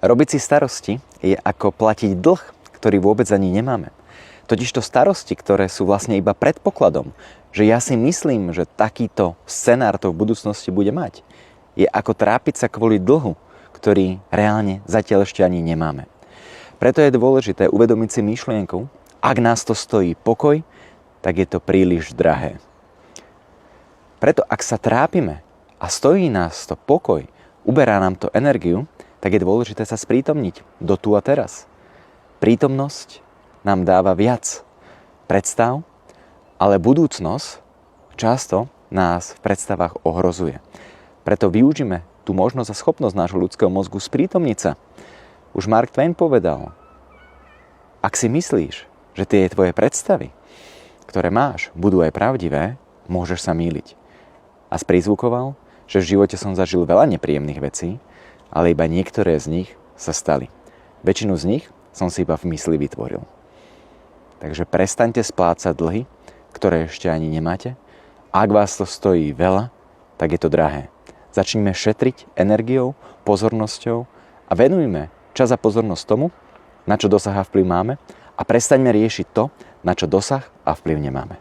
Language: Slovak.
Robiť si starosti je ako platiť dlh, ktorý vôbec ani nemáme. Totižto starosti, ktoré sú vlastne iba predpokladom, že ja si myslím, že takýto scenár to v budúcnosti bude mať, je ako trápiť sa kvôli dlhu, ktorý reálne zatiaľ ešte ani nemáme. Preto je dôležité uvedomiť si myšlienku, ak nás to stojí pokoj, tak je to príliš drahé. Preto ak sa trápime a stojí nás to pokoj, uberá nám to energiu, tak je dôležité sa sprítomniť do tu a teraz. Prítomnosť nám dáva viac predstav, ale budúcnosť často nás v predstavách ohrozuje. Preto využíme tú možnosť a schopnosť nášho ľudského mozgu sprítomniť sa. Už Mark Twain povedal, ak si myslíš, že tie tvoje predstavy, ktoré máš, budú aj pravdivé, môžeš sa mýliť. A sprizvukoval, že v živote som zažil veľa nepríjemných vecí, ale iba niektoré z nich sa stali. Väčšinu z nich som si iba v mysli vytvoril. Takže prestaňte splácať dlhy, ktoré ešte ani nemáte. Ak vás to stojí veľa, tak je to drahé. Začnime šetriť energiou, pozornosťou a venujme čas a pozornosť tomu, na čo dosah a vplyv máme, a prestaňme riešiť to, na čo dosah a vplyv nemáme.